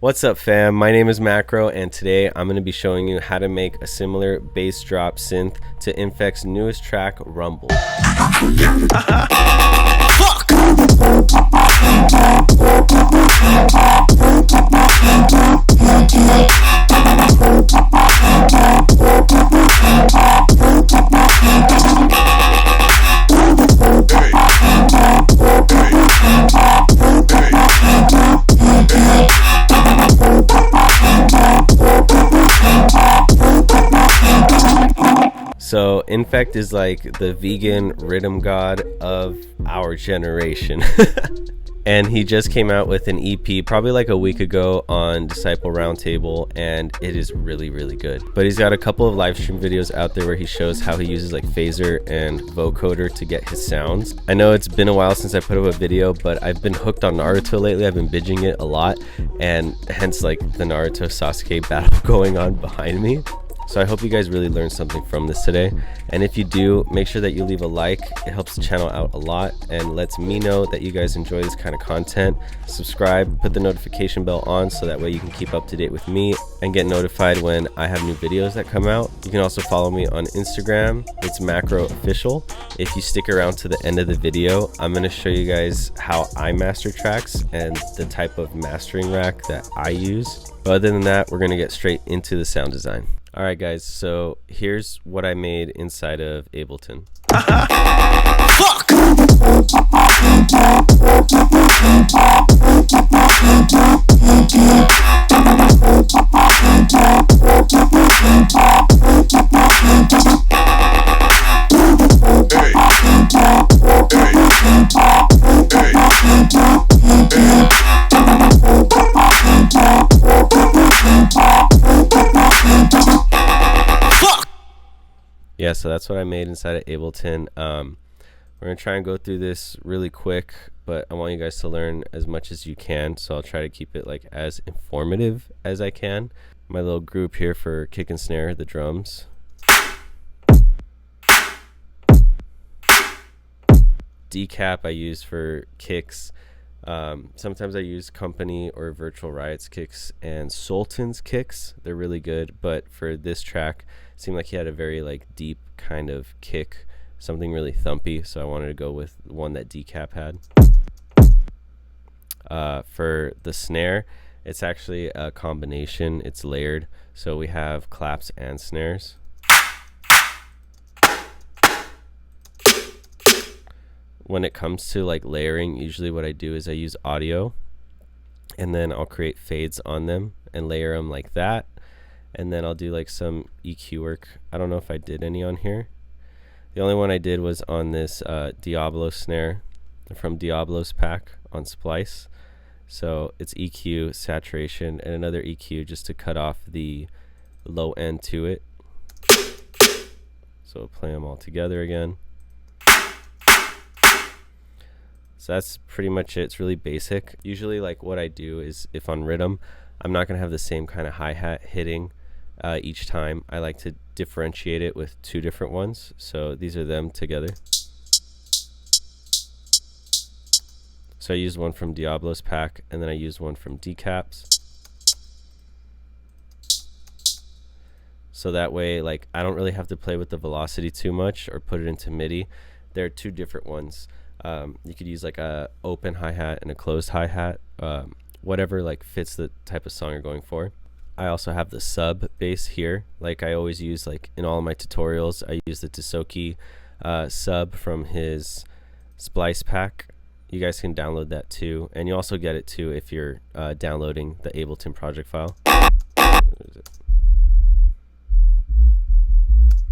What's up, fam? My name is Macro, and today I'm going to be showing you how to make a similar bass drop synth to INFEKT's newest track, Rumble. So INFEKT is like the vegan rhythm god of our generation. And he just came out with an EP probably like a week ago on Disciple Roundtable, and it is really good. But he's got a couple of live stream videos out there where he shows how he uses like phaser and vocoder to get his sounds. I know it's been a while since I put up a video, but I've been hooked on Naruto lately. I've been binging it a lot, and hence like the Naruto Sasuke battle going on behind me. So I hope you guys really learned something from this today, and if you do, make sure that you leave a like. It helps the channel out a lot and lets me know that you guys enjoy this kind of content. Subscribe, put the notification bell on so that way you can keep up to date with me and get notified when I have new videos that come out. You can also follow me on Instagram. It's MKROOFFICIAL. If you stick around to the end of the video, I'm going to show you guys how I master tracks and the type of mastering rack that I use. But other than that, we're going to get straight into the sound design. Alright guys, so here's what I made inside of Ableton. Fuck! Yeah, so that's what I made inside of Ableton. We're going to try and go through this really quick, but I want you guys to learn as much as you can, so I'll try to keep it like as informative as I can. My little group here for kick and snare, the drums. Decap I use for kicks. Sometimes I use Company or Virtual Riot's kicks and Sultan's kicks. They're really good, but for this track, it seemed like he had a very like deep kind of kick, something really thumpy, so I wanted to go with one that Decap had. For the snare, it's actually a combination. It's layered, so we have claps and snares. When it comes to like layering, usually what I do is I use audio, and then I'll create fades on them and layer them like that, and then I'll do like some EQ work. I don't know if I did any on here. The only one I did was on this Diablo snare from Diablo's pack on Splice. So it's EQ, saturation, and another EQ just to cut off the low end to it. So we'll play them all together again. So that's pretty much it. It's really basic. Usually like what I do is if on rhythm, I'm not going to have the same kind of hi-hat hitting each time. I like to differentiate it with two different ones. So these are them together. So I used one from Diablo's pack, and then I used one from Decap's. So that way like I don't really have to play with the velocity too much or put it into MIDI. There are two different ones. You could use like a open hi-hat and a closed hi-hat, whatever like fits the type of song you're going for. I also have the sub bass here, like I always use like in all of my tutorials. I use the Tisoki sub from his Splice pack. You guys can download that too, and you also get it too if you're downloading the Ableton project file.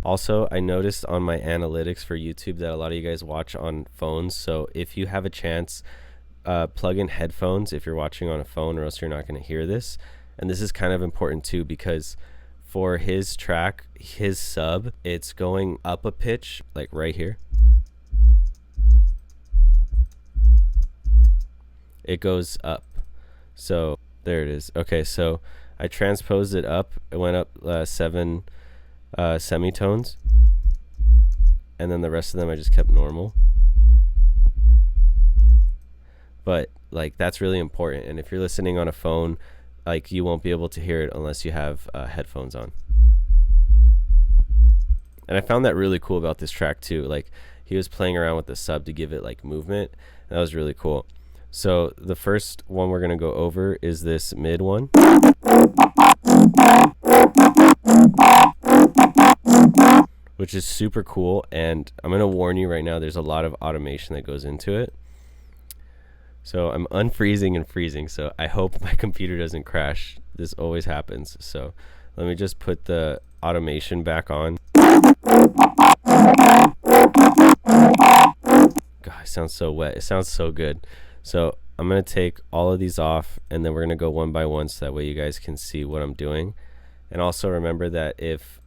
Also, I noticed on my analytics for YouTube that a lot of you guys watch on phones, so if you have a chance, plug in headphones if you're watching on a phone, or else you're not going to hear this. And this is kind of important too, because for his track, his sub, it's going up a pitch, like right here. It goes up. So there it is. Okay, so I transposed it up. It went up 7 semitones, and then the rest of them I just kept normal. But like that's really important, and if you're listening on a phone, like you won't be able to hear it unless you have headphones on. And I found that really cool about this track too. Like he was playing around with the sub to give it like movement. That was really cool. So the first one we're gonna go over is this mid one. Which is super cool, and I'm gonna warn you right now, there's a lot of automation that goes into it. So I'm unfreezing and freezing, so I hope my computer doesn't crash. This always happens. So let me just put the automation back on. God, it sounds so wet. It sounds so good. So I'm gonna take all of these off, and then we're gonna go one by one so that way you guys can see what I'm doing. And also remember that if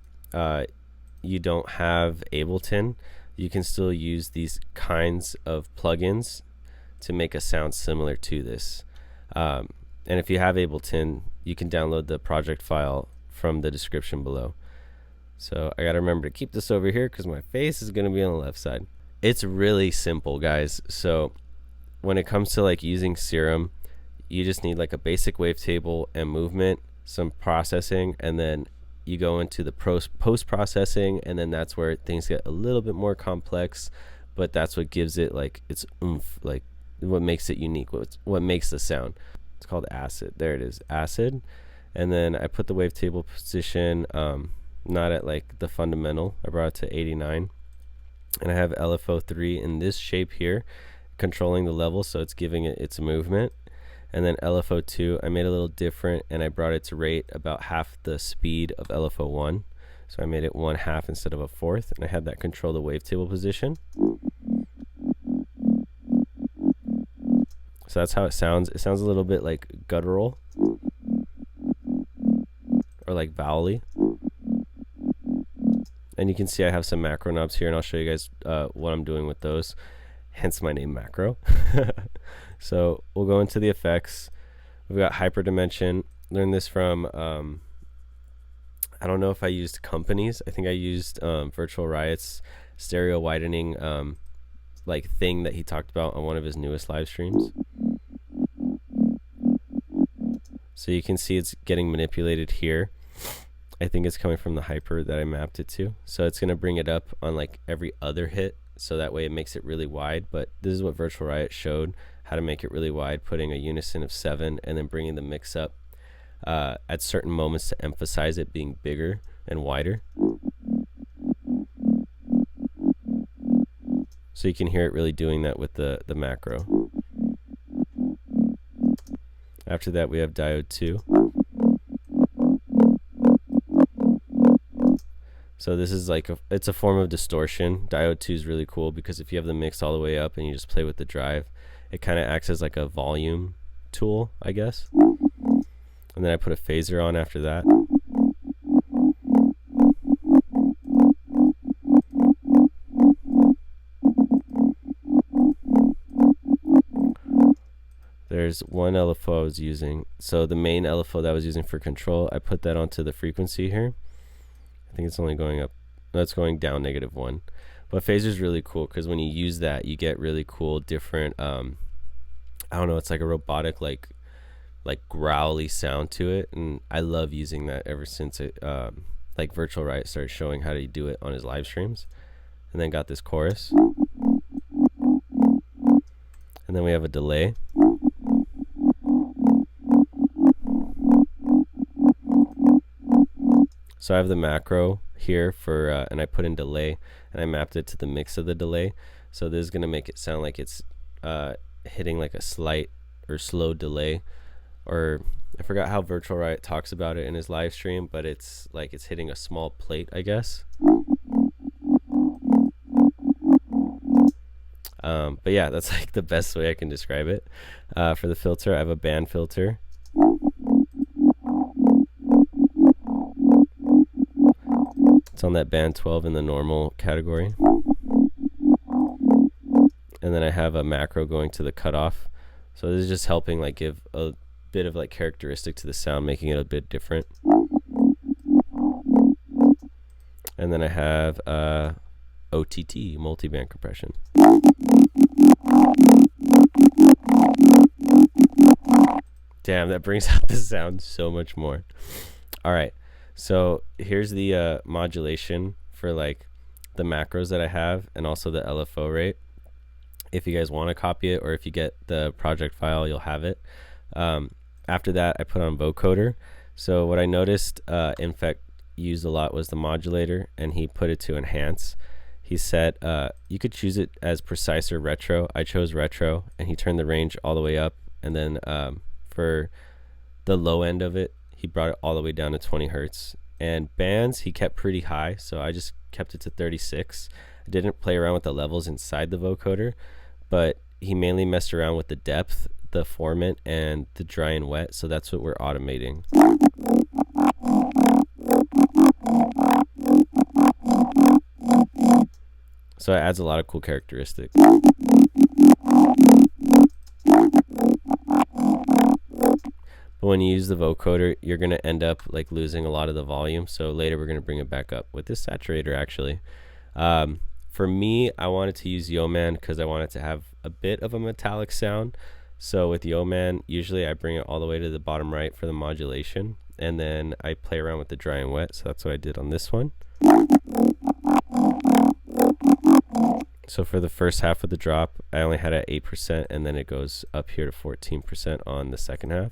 you don't have Ableton, you can still use these kinds of plugins to make a sound similar to this. And if you have Ableton, you can download the project file from the description below. So I gotta remember to keep this over here because my face is gonna be on the left side. It's really simple, guys. So when it comes to like using Serum, you just need like a basic wavetable and movement, some processing, and then you go into the post-processing, and then that's where things get a little bit more complex, but that's what gives it like its oomph, like what makes it unique, what makes the sound. It's called acid. There it is, acid. And then I put the wavetable position not at like the fundamental. I brought it to 89, and I have LFO3 in this shape here, controlling the level, so it's giving it its movement. And then LFO2 I made a little different, and I brought it to rate about half the speed of LFO1. So I made it 1/2 instead of a 1/4, and I had that control the wavetable position. So that's how it sounds. It sounds a little bit like guttural or like vowel-y. And you can see I have some macro knobs here, and I'll show you guys what I'm doing with those. Hence my name, Macro. So we'll go into the effects. We've got hyperdimension. Learned this from, I don't know if I used Companies. I think I used Virtual Riot's stereo widening like thing that he talked about on one of his newest live streams. So you can see it's getting manipulated here. I think it's coming from the hyper that I mapped it to. So it's gonna bring it up on like every other hit, so that way it makes it really wide. But this is what Virtual Riot showed, how to make it really wide, putting a unison of 7 and then bringing the mix up at certain moments to emphasize it being bigger and wider. So you can hear it really doing that with the macro. After that we have diode 2. So this is like it's a form of distortion. Diode 2 is really cool because if you have the mix all the way up and you just play with the drive, it kind of acts as like a volume tool, I guess. And then I put a phaser on after that. There's one LFO I was using. So the main LFO that I was using for control, I put that onto the frequency here. I think it's only going up. No, it's going down -1. But phaser is really cool because when you use that, you get really cool different. I don't know. It's like a robotic, like growly sound to it, and I love using that ever since it, like Virtual Riot started showing how to do it on his live streams. And then got this chorus, and then we have a delay. So I have the macro here for, and I put in delay, and I mapped it to the mix of the delay. So this is gonna make it sound like it's hitting like a slight or slow delay, or I forgot how Virtual Riot talks about it in his live stream, but it's like it's hitting a small plate, I guess. But yeah, that's like the best way I can describe it. For the filter, I have a band filter. It's on that band 12 in the normal category. And then I have a macro going to the cutoff. So this is just helping like give a bit of like characteristic to the sound, making it a bit different. And then I have OTT, multiband compression. Damn, that brings out the sound so much more. All right, so here's the modulation for like the macros that I have, and also the LFO rate. If you guys want to copy it, or if you get the project file, you'll have it. After that, I put on vocoder. So what I noticed INFEKT used a lot was the modulator, and he put it to enhance. He said you could choose it as precise or retro. I chose retro, and he turned the range all the way up. And then for the low end of it, he brought it all the way down to 20 hertz. And bands, he kept pretty high, so I just kept it to 36. I didn't play around with the levels inside the vocoder, but he mainly messed around with the depth, the formant, and the dry and wet, so that's what we're automating. So it adds a lot of cool characteristics. But when you use the vocoder, you're going to end up like losing a lot of the volume, so later we're going to bring it back up with this saturator actually. For me, I wanted to use Yeoman because I wanted to have a bit of a metallic sound. So with Yeoman, usually I bring it all the way to the bottom right for the modulation, and then I play around with the dry and wet, so that's what I did on this one. So for the first half of the drop, I only had it at 8%, and then it goes up here to 14% on the second half.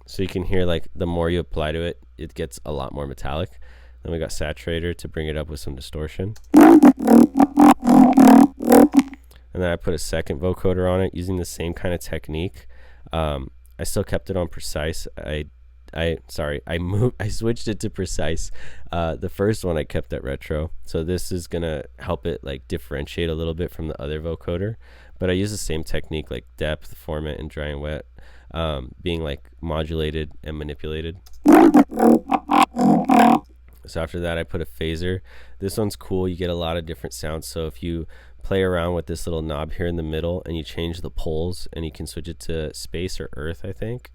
So you can hear like the more you apply to it, it gets a lot more metallic. Then we got saturator to bring it up with some distortion. And then I put a second vocoder on it using the same kind of technique. I still kept it on precise. I switched it to precise. The first one I kept at retro, so this is gonna help it like differentiate a little bit from the other vocoder. But I use the same technique, like depth, formant, and dry and wet, being like modulated and manipulated. So after that, I put a phaser. This one's cool. You get a lot of different sounds. So if you play around with this little knob here in the middle and you change the poles, and you can switch it to space or earth, I think.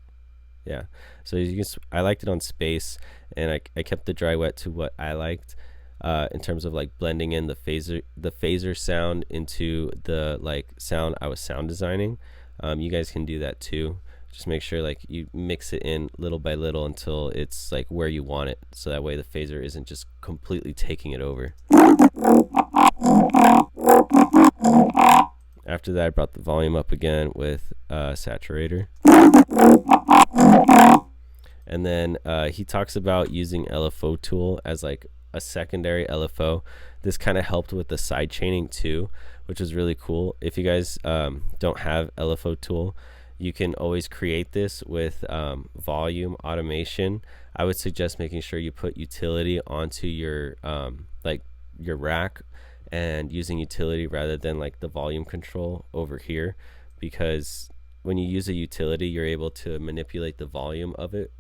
Yeah, so you can, I liked it on space, and I kept the dry wet to what I liked in terms of like blending in the phaser sound into the like sound I was sound designing. You guys can do that too. Just make sure like you mix it in little by little until it's like where you want it, so that way the phaser isn't just completely taking it over. After that, I brought the volume up again with saturator. And then he talks about using LFO tool as like a secondary LFO. This kind of helped with the side chaining too, which is really cool. If you guys don't have LFO tool, you can always create this with volume automation. I would suggest making sure you put utility onto your like your rack, and using utility rather than like the volume control over here, because when you use a utility, you're able to manipulate the volume of it,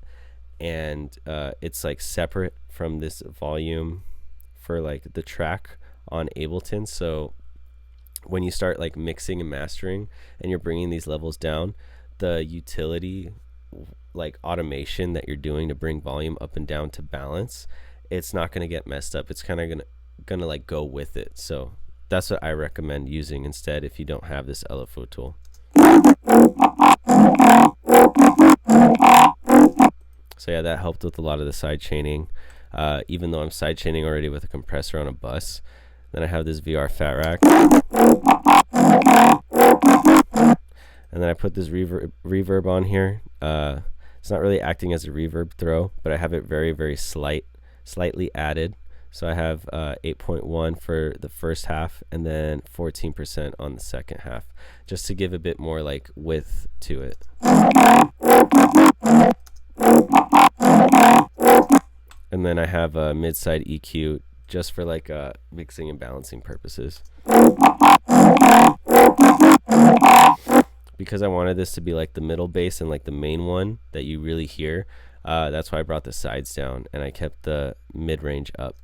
and it's like separate from this volume for like the track on Ableton. So when you start like mixing and mastering and you're bringing these levels down, the utility like automation that you're doing to bring volume up and down to balance, it's not going to get messed up. It's kind of gonna like go with it. So that's what I recommend using instead if you don't have this LFO tool. So yeah, that helped with a lot of the side chaining, even though I'm side chaining already with a compressor on a bus. Then I have this VR fat rack, and then I put this reverb on here. It's not really acting as a reverb throw, but I have it very slightly added. So I have 8.1 for the first half, and then 14% on the second half, just to give a bit more like width to it. And then I have a mid-side EQ just for like mixing and balancing purposes. Because I wanted this to be like the middle bass and like the main one that you really hear, that's why I brought the sides down and I kept the mid-range up.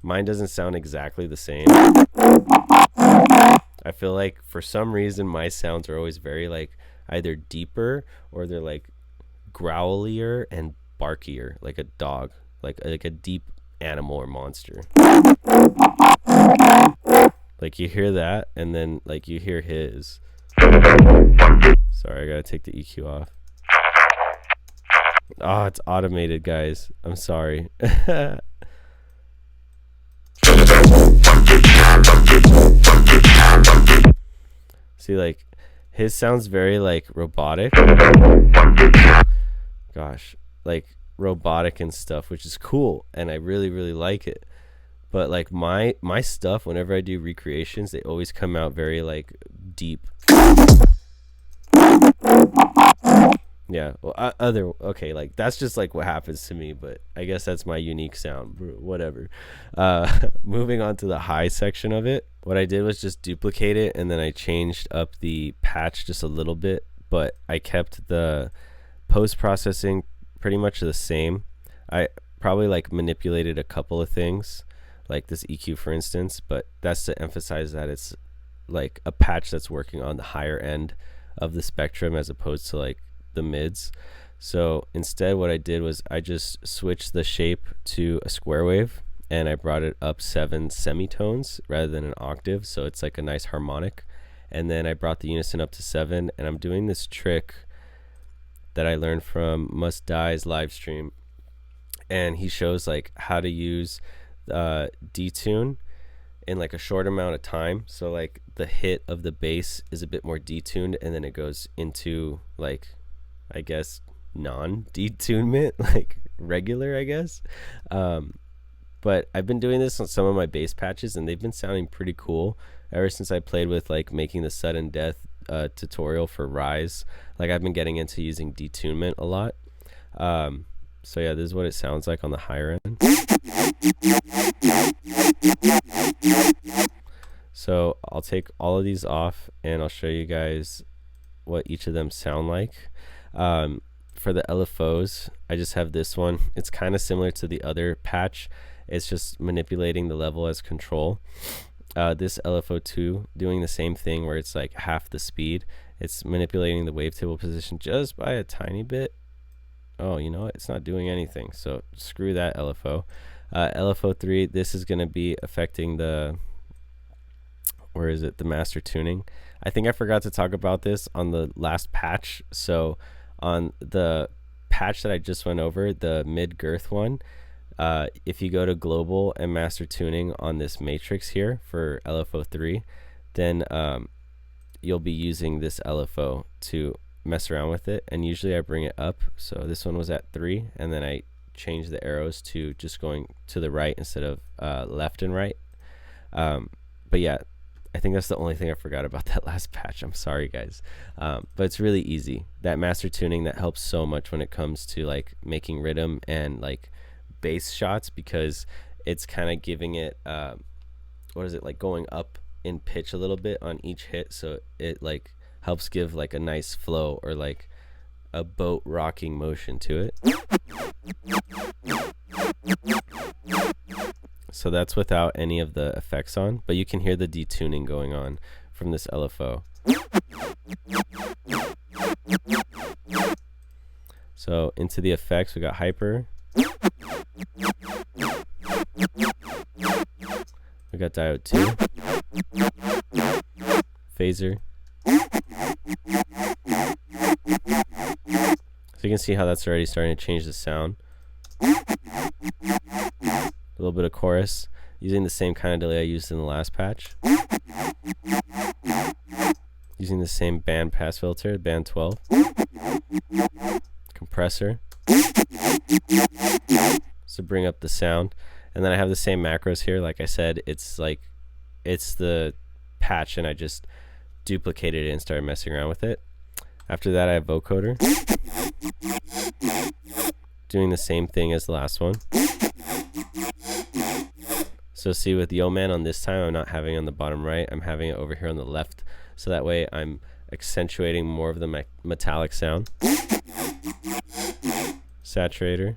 Mine doesn't sound exactly the same. I feel like for some reason my sounds are always very like either deeper or they're like growlier and barkier, like a dog, like a deep animal or monster. Like you hear that, and then like you hear his. Sorry, I gotta take the EQ off. Oh, it's automated, guys. I'm sorry. See, like his sounds very like robotic. Gosh, like robotic and stuff, which is cool, and I really like it. But like my stuff, whenever I do recreations, they always come out very like deep. Yeah, well, okay, like that's just like what happens to me, but I guess that's my unique sound. Whatever. Moving on to the high section of it, what I did was just duplicate it, and then I changed up the patch just a little bit, but I kept the post-processing pretty much the same. I probably like manipulated a couple of things, like this EQ for instance, but that's to emphasize that it's like a patch that's working on the higher end of the spectrum as opposed to like the mids. So instead what I did was I just switched the shape to a square wave, and I brought it up 7 semitones rather than an octave, so it's like a nice harmonic. And then I brought the unison up to 7, and I'm doing this trick that I learned from Must Die's live stream, and he shows like how to use detune in like a short amount of time. So like the hit of the bass is a bit more detuned, and then it goes into like, I guess, non-detunement, like regular, I guess. But I've been doing this on some of my bass patches, and they've been sounding pretty cool ever since I played with like making the sudden death tutorial for Rise. Like I've been getting into using detunement a lot. So yeah, this is what it sounds like on the higher end. So I'll take all of these off, and I'll show you guys what each of them sound like. For the LFOs, I just have this one. It's kind of similar to the other patch. It's just manipulating the level as control. This LFO2 doing the same thing, where it's like half the speed. It's manipulating the wavetable position just by a tiny bit. Oh, you know what? It's not doing anything, so screw that LFO. LFO3, this is going to be affecting the, where is it, the master tuning. I think I forgot to talk about this on the last patch. So on the patch that I just went over, the mid girth one, if you go to global and master tuning on this matrix here for LFO3, then you'll be using this LFO to mess around with it, and usually I bring it up. So this one was at 3, and then I change the arrows to just going to the right instead of left and right. But yeah, I think that's the only thing I forgot about that last patch. I'm sorry, guys. But it's really easy. That master tuning, that helps so much when it comes to like making rhythm and like bass shots, because it's kind of giving it what is it, like going up in pitch a little bit on each hit, so it like helps give like a nice flow or like a boat rocking motion to it. So that's without any of the effects on, but you can hear the detuning going on from this LFO. So into the effects, we got hyper, we got diode 2, phaser. So you can see how that's already starting to change the sound. A little bit of chorus, using the same kind of delay I used in the last patch. Using the same band pass filter, band 12. Compressor to bring up the sound. And then I have the same macros here. Like I said, it's like, it's the patch, and I just duplicated it and started messing around with it. After that, I have vocoder, doing the same thing as the last one. So see, with Yo Man on this time, I'm not having it on the bottom right, I'm having it over here on the left, so that way I'm accentuating more of the metallic sound. Saturator,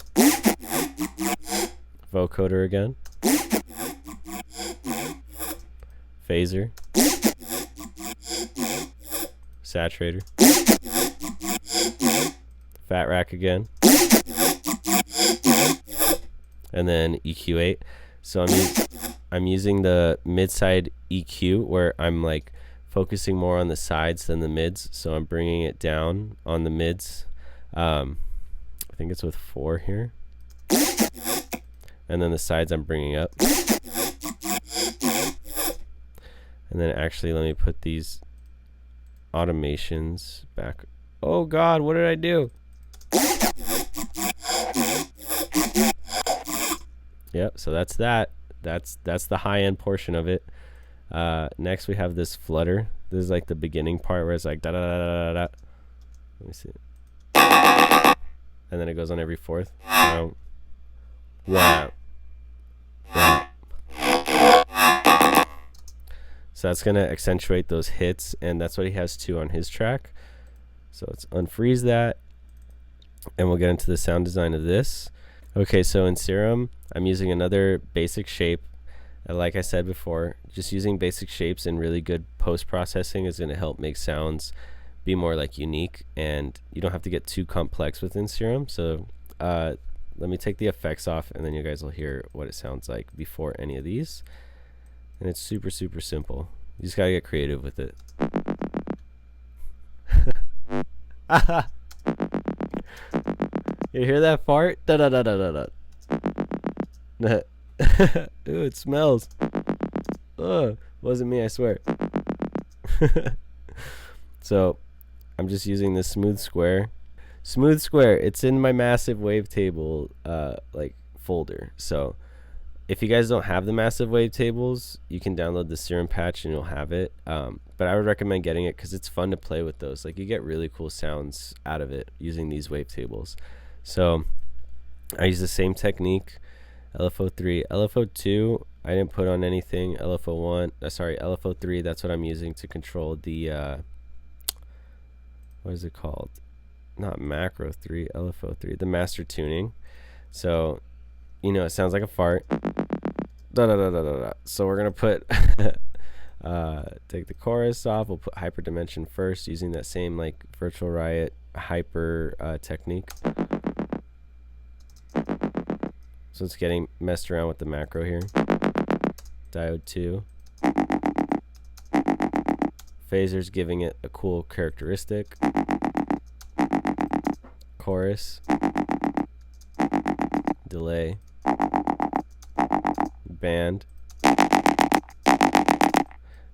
vocoder again, phaser, saturator, fat rack again, and then EQ8. So I'm using the mid side EQ where I'm like focusing more on the sides than the mids. So I'm bringing it down on the mids. I think it's with 4 here. And then the sides I'm bringing up. And then actually let me put these automations back. Oh God, what did I do? Yep, so that's that. That's the high end portion of it. Next we have this flutter. This is like the beginning part where it's like da da da da da da. Let me see. And then it goes on every fourth. Wow. Wow. So that's gonna accentuate those hits, and that's what he has too on his track. So let's unfreeze that, and we'll get into the sound design of this. Okay, so in Serum, I'm using another basic shape. Like I said before, just using basic shapes and really good post-processing is gonna help make sounds be more like unique, and you don't have to get too complex within Serum. So let me take the effects off, and then you guys will hear what it sounds like before any of these. And it's super, super simple. You just gotta get creative with it. You hear that fart? Da da da da da da. Ooh, it smells. Ugh, wasn't me, I swear. So I'm just using this smooth square. Smooth square, it's in my massive wavetable like folder. So if you guys don't have the massive wavetables, you can download the Serum patch and you'll have it. But I would recommend getting it because it's fun to play with those. Like you get really cool sounds out of it using these wavetables. So I use the same technique. LFO3, LFO2, I didn't put on anything. LFO1, sorry, LFO3, that's what I'm using to control the, what is it called? Not macro 3, LFO3, the master tuning. So, you know, it sounds like a fart. Da, da, da, da, da, da. So we're going to put, take the chorus off. We'll put hyperdimension first using that same like Virtual Riot hyper technique. So it's getting messed around with the macro here. Diode 2. Phaser's giving it a cool characteristic. Chorus. Delay. Band.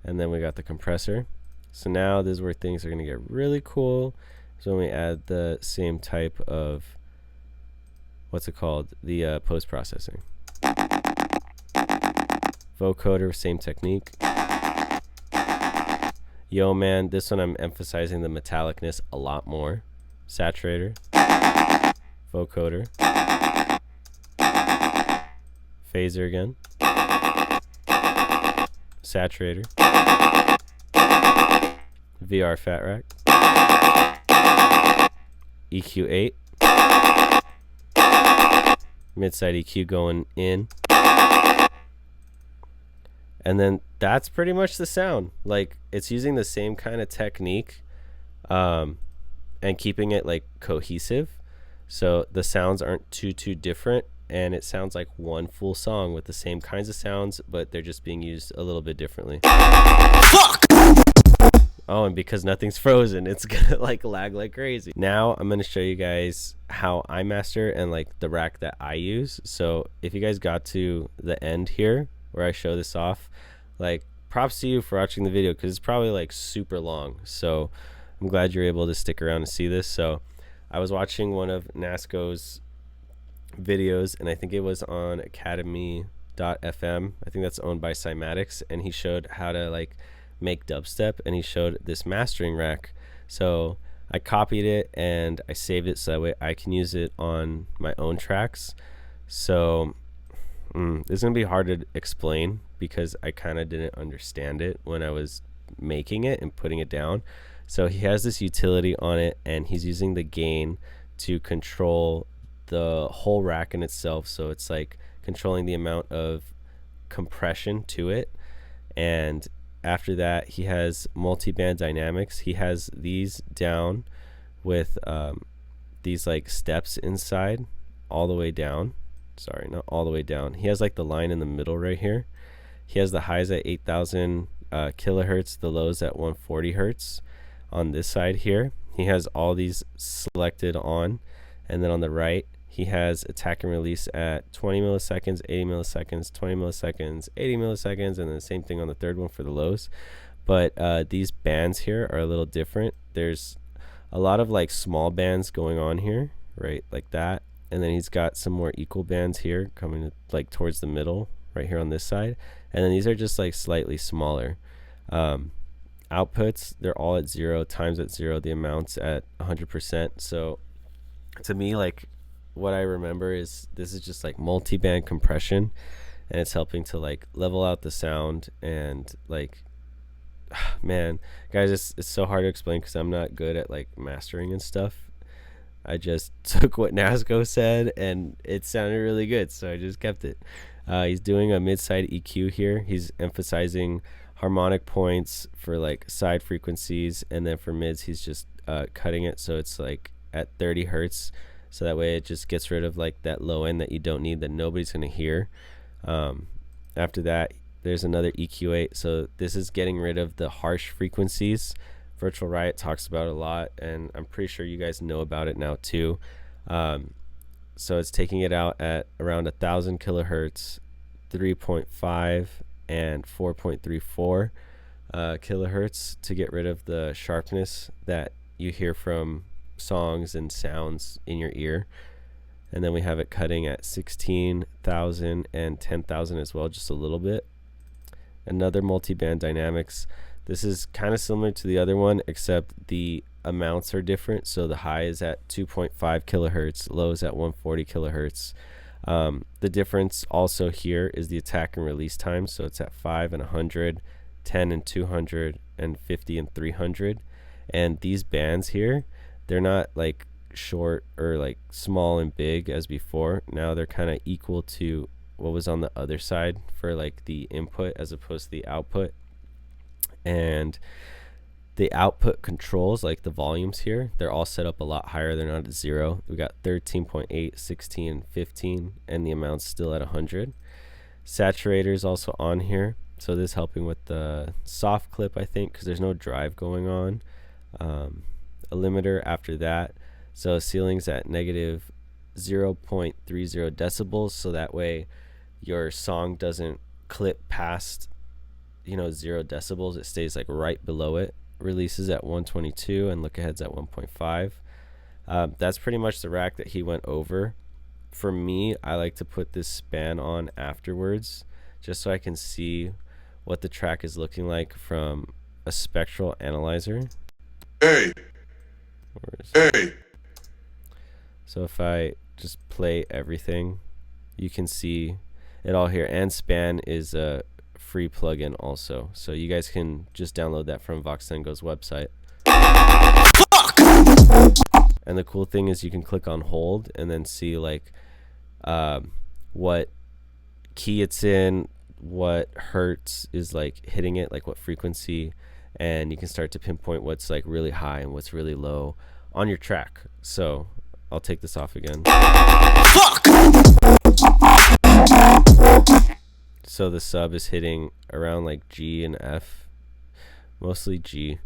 And then we got the compressor. So now this is where things are going to get really cool. So when we add the same type of, what's it called? The post-processing. Vocoder, same technique. Yo man, this one I'm emphasizing the metallicness a lot more. Saturator. Vocoder. Phaser again. Saturator. VR Fat Rack. EQ8. Mid-side EQ going in. And then that's pretty much the sound. Like it's using the same kind of technique and keeping it like cohesive. So the sounds aren't too different, and it sounds like one full song with the same kinds of sounds, but they're just being used a little bit differently. Fuck! Oh, and because nothing's frozen, it's gonna like lag like crazy. Now I'm gonna show you guys how I master and like the rack that I use. So if you guys got to the end here where I show this off, like props to you for watching the video because it's probably like super long. So I'm glad you're able to stick around and see this. So I was watching one of Nasco's videos, and I think it was on academy.fm. I think that's owned by Cymatics, and he showed how to like make dubstep, and he showed this mastering rack. So I copied it and I saved it so that way I can use it on my own tracks. So this is gonna be hard to explain because I kind of didn't understand it when I was making it and putting it down. So he has this utility on it, and he's using the gain to control the whole rack in itself. So it's like controlling the amount of compression to it. And after that, he has multi-band dynamics. He has these down with these like steps inside all the way down. sorry, not all the way down. He has like the line in the middle right here. He has the highs at 8,000 kilohertz, the lows at 140 hertz on this side here. He has all these selected on, and then on the right he has attack and release at 20 milliseconds, 80 milliseconds, 20 milliseconds, 80 milliseconds, and then the same thing on the third one for the lows. But these bands here are a little different. There's a lot of like small bands going on here, right, like that, and then he's got some more equal bands here coming like towards the middle right here on this side, and then these are just like slightly smaller. Outputs, they're all at 0, times at 0, the amounts at 100%. So to me, like, what I remember is this is just like multi-band compression, and it's helping to like level out the sound. And like, man, guys, it's so hard to explain because I'm not good at like mastering and stuff. I just took what Nasco said and it sounded really good, so I just kept it. He's doing a mid-side EQ here. He's emphasizing harmonic points for like side frequencies, and then for mids he's just cutting it so it's like at 30 hertz, so that way it just gets rid of like that low end that you don't need, that nobody's gonna hear. After that, there's another EQ8, so this is getting rid of the harsh frequencies. Virtual Riot talks about it a lot, and I'm pretty sure you guys know about it now too. So it's taking it out at around 1,000 kilohertz, 3.5 and 4.34 kilohertz to get rid of the sharpness that you hear from songs and sounds in your ear. And then we have it cutting at 16,000 and 10,000 as well, just a little bit. Another multi-band dynamics. This is kind of similar to the other one, except the amounts are different. So the high is at 2.5 kilohertz, low is at 140 kilohertz. The difference also here is the attack and release time. So it's at 5 and 100, 10 and 200, and 50 and 300. And these bands here, they're not like short or like small and big as before. Now they're kind of equal to what was on the other side for like the input as opposed to the output. And the output controls, like the volumes here, they're all set up a lot higher. They're not at 0. We got 13.8, 16, and 15, and the amount's still at 100. Saturator is also on here, so this is helping with the soft clip, I think, because there's no drive going on. A limiter after that, so ceiling's at negative 0.30 decibels, so that way your song doesn't clip past 0 decibels. It stays like right below it. Releases at 122 and look ahead's at 1.5. That's pretty much the rack that he went over. For me, I like to put this span on afterwards just so I can see what the track is looking like from a spectral analyzer. Hey. So if I just play everything, you can see it all here. And span is a free plugin also, so you guys can just download that from Voxengo's website. And the cool thing is you can click on hold and then see like what key it's in, what hertz is like hitting it, like what frequency, and you can start to pinpoint what's like really high and what's really low on your track. So I'll take this off again. So the sub is hitting around like G and F, mostly G.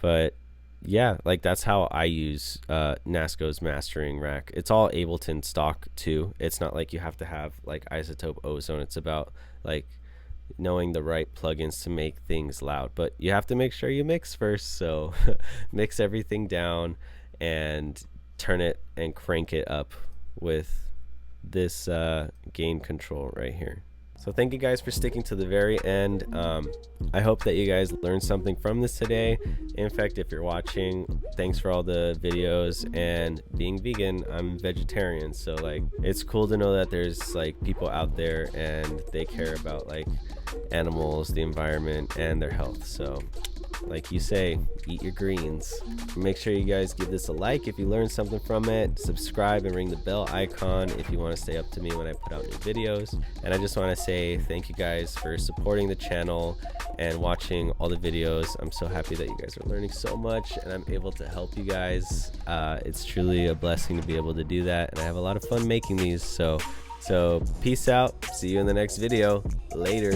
But yeah, like that's how I use Nasco's mastering rack. It's all Ableton stock too. It's not like you have to have like Isotope Ozone. It's about like knowing the right plugins to make things loud. But you have to make sure you mix first. So mix everything down and turn it and crank it up with this gain control right here. So thank you guys for sticking to the very end. I hope that you guys learned something from this today. INFEKT, if you're watching, thanks for all the videos. And being vegan, I'm vegetarian, so like it's cool to know that there's like people out there and they care about like animals, the environment, and their health. So like you say, eat your greens. Make sure you guys give this a like if you learned something from it. Subscribe and ring the bell icon if you want to stay up to me when I put out new videos. And I just want to say thank you guys for supporting the channel and watching all the videos. I'm so happy that you guys are learning so much and I'm able to help you guys. It's truly a blessing to be able to do that, and I have a lot of fun making these. So peace out. See you in the next video. Later.